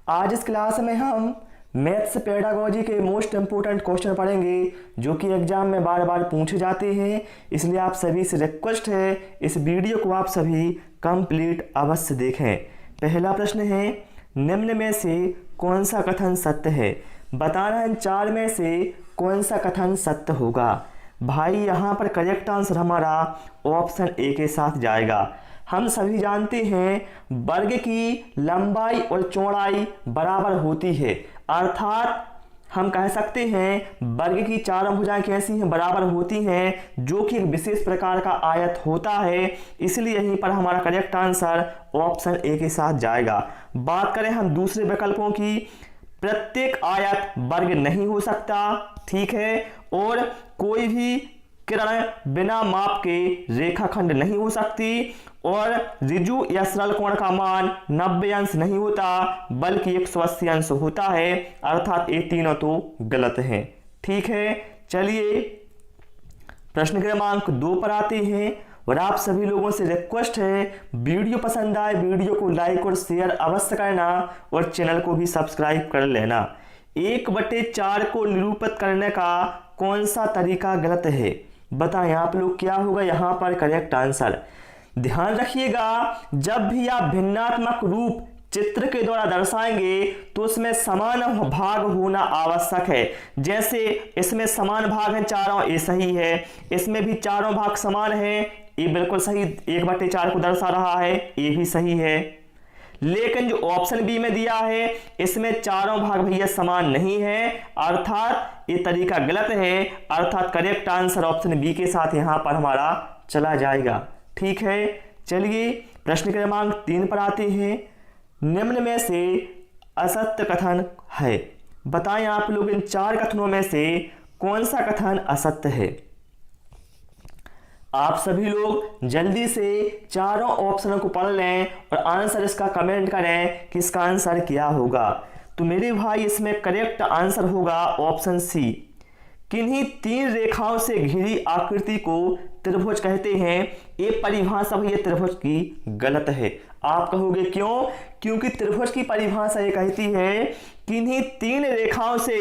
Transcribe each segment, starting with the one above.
आज इस क्लास में हम मैथ्स पेडागोजी के मोस्ट इम्पोर्टेंट क्वेश्चन पढ़ेंगे जो कि एग्जाम में बार बार पूछे जाते हैं। इसलिए आप सभी से रिक्वेस्ट है इस वीडियो को आप सभी कंप्लीट अवश्य देखें। पहला प्रश्न है, निम्न में से कौन सा कथन सत्य है? बताना है इन चार में से कौन सा कथन सत्य होगा। भाई यहाँ पर करेक्ट आंसर हमारा ऑप्शन ए के साथ जाएगा। हम सभी जानते हैं वर्ग की लंबाई और चौड़ाई बराबर होती है, अर्थात हम कह सकते हैं वर्ग की चारों भुजाएं कैसी हैं, बराबर होती हैं, जो कि एक विशेष प्रकार का आयत होता है। इसलिए यहीं पर हमारा करेक्ट आंसर ऑप्शन ए के साथ जाएगा। बात करें हम दूसरे विकल्पों की, प्रत्येक आयत वर्ग नहीं हो सकता, ठीक है, और कोई भी किरण बिना माप के रेखाखंड नहीं हो सकती, और ऋजु या सरल कोण का मान 90 अंश नहीं होता बल्कि 180 अंश होता है, अर्थात ये तीनों तो गलत हैं। ठीक है, चलिए प्रश्न क्रमांक 2 पर आते हैं। और आप सभी लोगों से रिक्वेस्ट है, वीडियो पसंद आए वीडियो को लाइक और शेयर अवश्य करना और चैनल को भी सब्सक्राइब कर लेना। 1/4 को निरूपित करने का कौन सा तरीका गलत है? बताएं आप लोग, क्या होगा यहाँ पर करेक्ट आंसर? ध्यान रखिएगा, जब भी आप भिन्नात्मक रूप चित्र के द्वारा दर्शाएंगे तो उसमें समान भाग होना आवश्यक है। जैसे इसमें समान भाग हैं चारों, ये सही है, इसमें भी चारों भाग समान हैं, ये बिल्कुल सही 1/4 को दर्शा रहा है, ये भी सही है। लेकिन जो ऑप्शन बी में दिया है इसमें चारों भाग भैया समान नहीं है, अर्थात ये तरीका गलत है, अर्थात करेक्ट आंसर ऑप्शन बी के साथ यहां पर हमारा चला जाएगा। ठीक है, चलिए प्रश्न क्रमांक 3 पर आते हैं। निम्न में से असत्य कथन है। बताएं आप लोग इन 4 कथनों में से कौन सा कथन असत्य है? आप सभी लोग जल्दी से चारों ऑप्शनों को पढ़ लें और आंसर इसका कमेंट करें कि इसका आंसर क्या होगा। तो मेरे भाई इसमें करेक्ट आंसर होगा ऑप्शन सी। किन्हीं 3 रेखाओं से घिरी आकृति को त्रिभुज कहते हैं। ये परिभाषा भैया त्रिभुज की गलत है। आप कहोगे क्यों? क्योंकि त्रिभुज की परिभाषा ये कहती है किन्हीं 3 रेखाओं से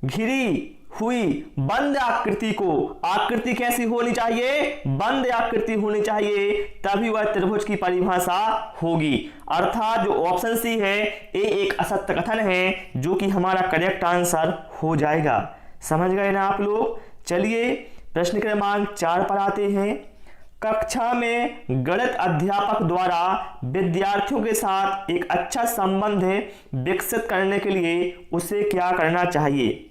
घिरी हुई बंद आकृति को, आकृति कैसी होनी चाहिए? बंद आकृति होनी चाहिए, तभी वह त्रिभुज की परिभाषा होगी। अर्थात जो ऑप्शन सी है ये एक असत्य कथन है, जो कि हमारा करेक्ट आंसर हो जाएगा। समझ गए ना आप लोग? चलिए प्रश्न क्रमांक 4 पर आते हैं। कक्षा में गणित अध्यापक द्वारा विद्यार्थियों के साथ एक अच्छा संबंध विकसित करने के लिए उसे क्या करना चाहिए?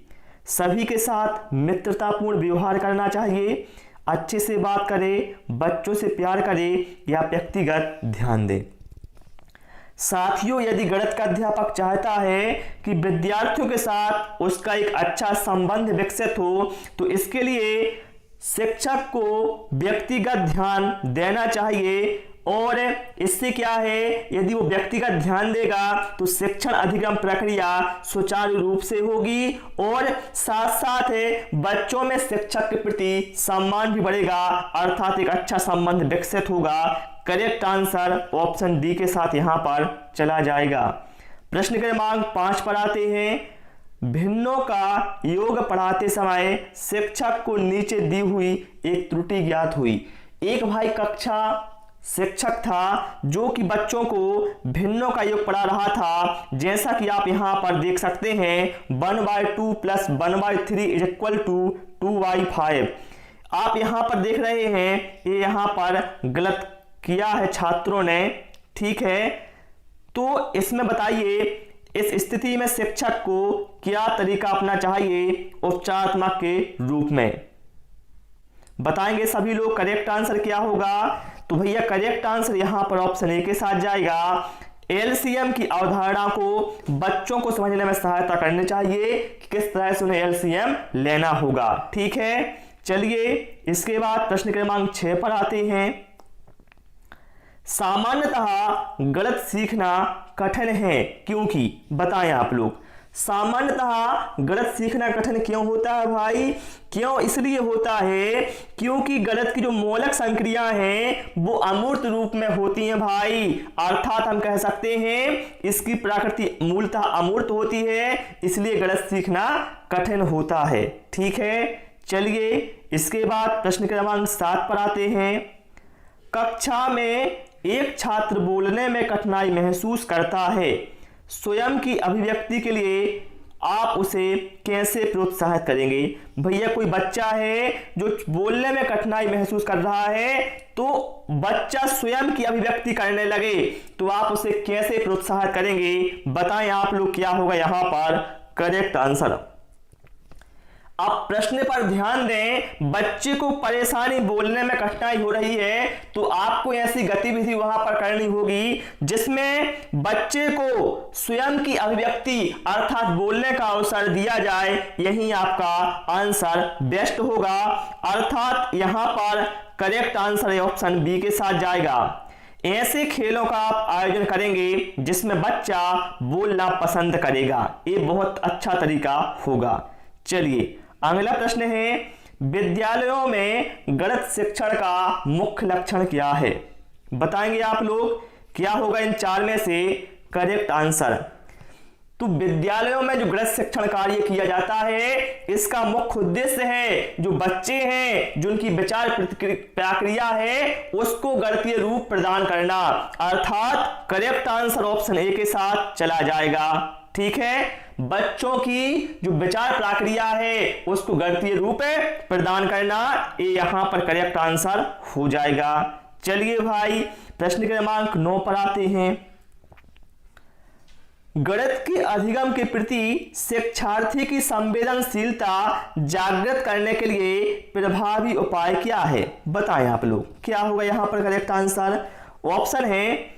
सभी के साथ मित्रतापूर्ण व्यवहार करना चाहिए, अच्छे से बात करे, बच्चों से प्यार करे, या व्यक्तिगत ध्यान दे। साथियों, यदि गणित का अध्यापक चाहता है कि विद्यार्थियों के साथ उसका एक अच्छा संबंध विकसित हो तो इसके लिए शिक्षक को व्यक्तिगत ध्यान देना चाहिए, और इससे क्या है, यदि वो व्यक्तिगत ध्यान देगा तो शिक्षण अधिगम प्रक्रिया सुचारू रूप से होगी, और साथ साथ बच्चों में शिक्षक के प्रति सम्मान भी बढ़ेगा, अर्थात एक अच्छा संबंध विकसित होगा। करेक्ट आंसर ऑप्शन डी के साथ यहां पर चला जाएगा। प्रश्न क्रमांक 5 पर आते हैं। भिन्नों का योग पढ़ाते समय शिक्षक को नीचे दी हुई एक त्रुटि ज्ञात हुई। एक भाई कक्षा शिक्षक था जो कि बच्चों को भिन्नों का योग पढ़ा रहा था, जैसा कि आप यहां पर देख सकते हैं 1/2 + 1/3 = 2/5। आप यहां पर देख रहे हैं ये यहां पर गलत किया है छात्रों ने, ठीक है। तो इसमें बताइए इस स्थिति में शिक्षक को क्या तरीका अपनाना चाहिए उपचारात्मक के रूप में? बताएंगे सभी लोग करेक्ट आंसर क्या होगा? तो भैया करेक्ट आंसर यहां पर ऑप्शन ए के साथ जाएगा। एलसीएम की अवधारणा को बच्चों को समझने में सहायता करनी चाहिए कि किस तरह से उन्हें एलसीएम लेना होगा। ठीक है, चलिए इसके बाद प्रश्न क्रमांक 6 पर आते हैं। सामान्यतः गणित सीखना कठिन है क्योंकि? बताएं आप लोग। सामान्यतः गणित सीखना कठिन क्यों होता है भाई? क्यों? इसलिए होता है क्योंकि गणित की जो मौलिक संक्रियाएं हैं वो अमूर्त रूप में होती हैं भाई। अर्थात हम कह सकते हैं इसकी प्रकृति मूलतः अमूर्त होती है, इसलिए गणित सीखना कठिन होता है। ठीक है, चलिए इसके बाद प्रश्न क्रमांक 7 पर आते हैं। कक्षा में एक छात्र बोलने में कठिनाई महसूस करता है, स्वयं की अभिव्यक्ति के लिए आप उसे कैसे प्रोत्साहित करेंगे? भैया कोई बच्चा है जो बोलने में कठिनाई महसूस कर रहा है, तो बच्चा स्वयं की अभिव्यक्ति करने लगे तो आप उसे कैसे प्रोत्साहित करेंगे? बताएं आप लोग, क्या होगा यहां पर करेक्ट आंसर। अब प्रश्न पर ध्यान दें, बच्चे को परेशानी बोलने में कठिनाई हो रही है तो आपको ऐसी गतिविधि वहां पर करनी होगी जिसमें बच्चे को स्वयं की अभिव्यक्ति अर्थात बोलने का अवसर दिया जाए। यही आपका आंसर बेस्ट होगा, अर्थात यहां पर करेक्ट आंसर ऑप्शन बी के साथ जाएगा। ऐसे खेलों का आप आयोजन करेंगे जिसमें बच्चा बोलना पसंद करेगा, ये बहुत अच्छा तरीका होगा। चलिए अगला प्रश्न है, विद्यालयों में गणित शिक्षण का मुख्य लक्षण क्या है? बताएंगे आप लोग, क्या होगा इन 4 में से करेक्ट आंसर। तो विद्यालयों में जो गणित शिक्षण कार्य किया जाता है इसका मुख्य उद्देश्य है जो बच्चे हैं जिनकी विचार प्रक्रिया है उसको गणितीय रूप प्रदान करना, अर्थात करेक्ट आंसर ऑप्शन ए के साथ चला जाएगा। ठीक है, बच्चों की जो विचार प्रक्रिया है उसको गणितीय रूप प्रदान करना, ये यहां पर करेक्ट आंसर हो जाएगा। चलिए भाई प्रश्न क्रमांक 9 पर आते हैं। गणित के अधिगम के प्रति शिक्षार्थी की संवेदनशीलता जागृत करने के लिए प्रभावी उपाय क्या है? बताएं आप लोग, क्या होगा यहां पर करेक्ट आंसर। ऑप्शन है,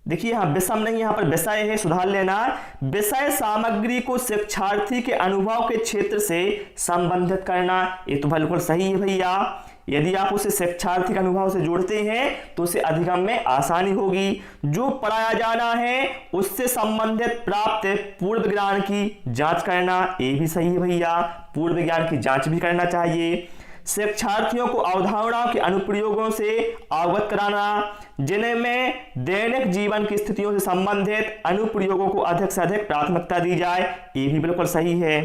देखिए यहां विषम नहीं, यहां पर विषय है, सुधार लेना। विषय सामग्री को शिक्षार्थी के अनुभव के क्षेत्र से संबंधित करना, ये तो बिल्कुल सही है भैया। यदि आप उसे शिक्षार्थी के अनुभव से जोड़ते हैं तो उसे अधिगम में आसानी होगी। जो पढ़ाया जाना है उससे संबंधित प्राप्त पूर्व ज्ञान की जांच करना, ये भी सही है भैया, पूर्व ज्ञान की जांच भी करना चाहिए। शिक्षार्थियों को अवधारणाओं के अनुप्रयोगों से अवगत कराना, जिनमें दैनिक जीवन की स्थितियों से संबंधित अनुप्रयोगों को अधिक से अधिक प्राथमिकता दी जाए, ये भी बिल्कुल सही है,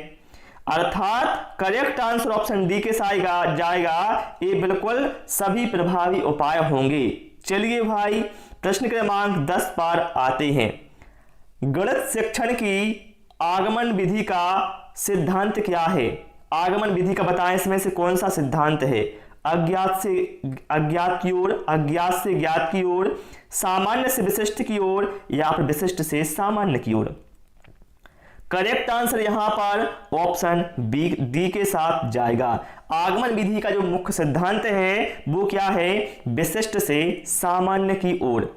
अर्थात करेक्ट आंसर ऑप्शन डी के साथ जाएगा। ये बिल्कुल सभी प्रभावी उपाय होंगे। चलिए भाई प्रश्न क्रमांक 10 पर आते हैं। गणित शिक्षण की आगमन विधि का सिद्धांत क्या है? आगमन विधि का बताएं, इसमें से कौन सा सिद्धांत है? अज्ञात से अज्ञात की ओर, अज्ञात से ज्ञात की ओर, सामान्य से विशिष्ट की ओर, या फिर विशिष्ट से सामान्य की ओर? करेक्ट आंसर यहां पर ऑप्शन बी डी के साथ जाएगा। आगमन विधि का जो मुख्य सिद्धांत है वो क्या है? विशिष्ट से सामान्य की ओर।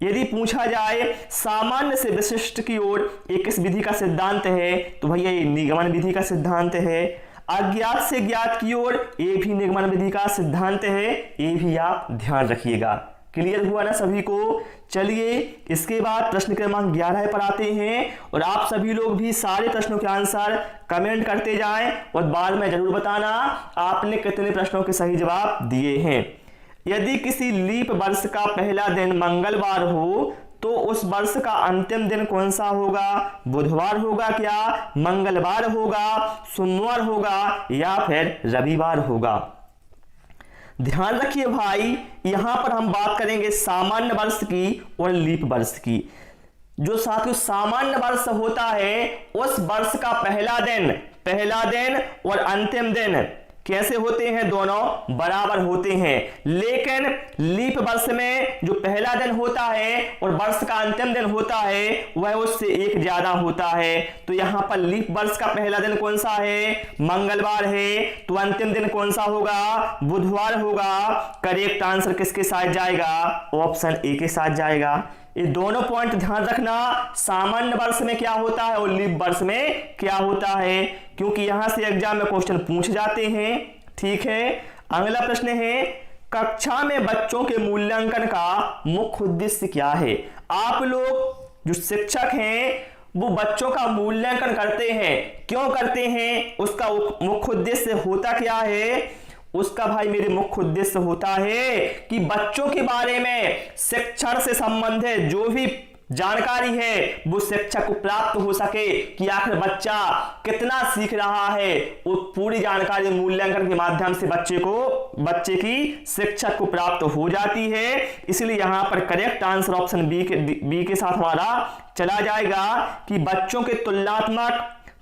यदि पूछा जाए सामान्य से विशिष्ट की ओर एक किस विधि का सिद्धांत है तो भैया ये निगमन विधि का सिद्धांत है। अज्ञात से ज्ञात की ओर ये भी निगमन विधि का सिद्धांत है, ये भी आप ध्यान रखिएगा। क्लियर हुआ ना सभी को? चलिए इसके बाद प्रश्न क्रमांक 11 पर आते हैं और आप सभी लोग भी सारे प्रश्नों के आंसर कमेंट करते जाएं और बाद में जरूर बताना आपने कितने प्रश्नों के सही जवाब दिए हैं। यदि किसी लीप वर्ष का पहला दिन मंगलवार हो तो उस वर्ष का अंतिम दिन कौन सा होगा? बुधवार होगा क्या, मंगलवार होगा, सोमवार होगा, या फिर रविवार होगा? ध्यान रखिए भाई, यहां पर हम बात करेंगे सामान्य वर्ष की और लीप वर्ष की। जो साथियों सामान्य वर्ष होता है उस वर्ष का पहला दिन और अंतिम दिन कैसे होते हैं? दोनों बराबर होते हैं। लेकिन लीप वर्ष में जो पहला दिन होता है और वर्ष का अंतिम दिन होता है वह उससे एक ज्यादा होता है। तो यहां पर लीप वर्ष का पहला दिन कौन सा है? मंगलवार है, तो अंतिम दिन कौन सा होगा? बुधवार होगा। करेक्ट आंसर किसके साथ जाएगा? ऑप्शन ए के साथ जाएगा। ये दोनों पॉइंट ध्यान रखना, सामान्य वर्ष में क्या होता है और लीप वर्ष में क्या होता है, क्योंकि यहां से एग्जाम में क्वेश्चन पूछ जाते हैं। ठीक है, अगला प्रश्न है, कक्षा में बच्चों के मूल्यांकन का मुख्य उद्देश्य क्या है? आप लोग जो शिक्षक हैं वो बच्चों का मूल्यांकन करते हैं। क्यों करते हैं? उसका मुख्य उद्देश्य होता क्या है? उसका भाई मेरे मुख्य उद्देश्य होता है कि बच्चों के बारे में शिक्षण से संबंधित जो भी जानकारी है वो शिक्षक को प्राप्त हो सके कि आखिर बच्चा कितना सीख रहा है। वो पूरी जानकारी मूल्यांकन के माध्यम से बच्चे की शिक्षक को प्राप्त हो जाती है। इसलिए यहां पर करेक्ट आंसर ऑप्शन बी के साथ हमारा चला जाएगा कि बच्चों के तुलनात्मक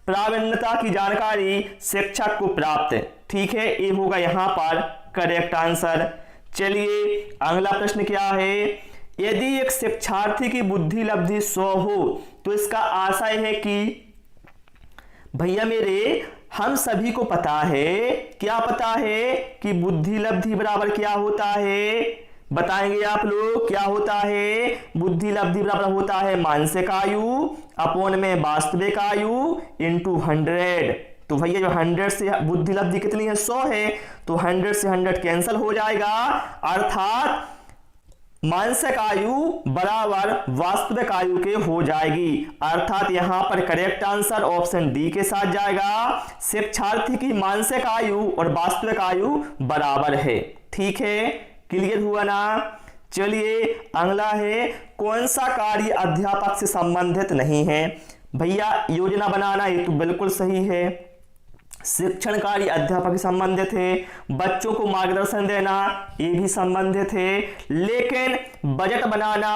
प्रावीण्यता की जानकारी शिक्षक को प्राप्त। ठीक है, ये होगा यहां पर करेक्ट आंसर। चलिए अगला प्रश्न क्या है? यदि एक शिक्षार्थी की बुद्धि लब्धि 100 हो तो इसका आशय है कि भैया मेरे हम सभी को पता है, क्या पता है कि बुद्धि लब्धि बराबर क्या होता है? बताएंगे आप लोग क्या होता है? बुद्धि लब्धि बराबर होता है मानसिक आयु अपॉन में वास्तविक आयु इंटू 100। तो भैया जो 100 से बुद्धि लब्धि कितनी है? 100 है, तो 100 से 100 कैंसिल हो जाएगा, अर्थात मानसिक आयु बराबर वास्तविक आयु के हो जाएगी। अर्थात यहां पर करेक्ट आंसर ऑप्शन डी के साथ जाएगा। शिक्षार्थी की मानसिक आयु और वास्तविक आयु बराबर है। ठीक है, क्लियर हुआ ना? चलिए अगला है, कौन सा कार्य अध्यापक से संबंधित नहीं है? भैया योजना बनाना ये तो बिल्कुल सही है, शिक्षण कार्य अध्यापक से संबंधित है, बच्चों को मार्गदर्शन देना ये भी संबंधित है, लेकिन बजट बनाना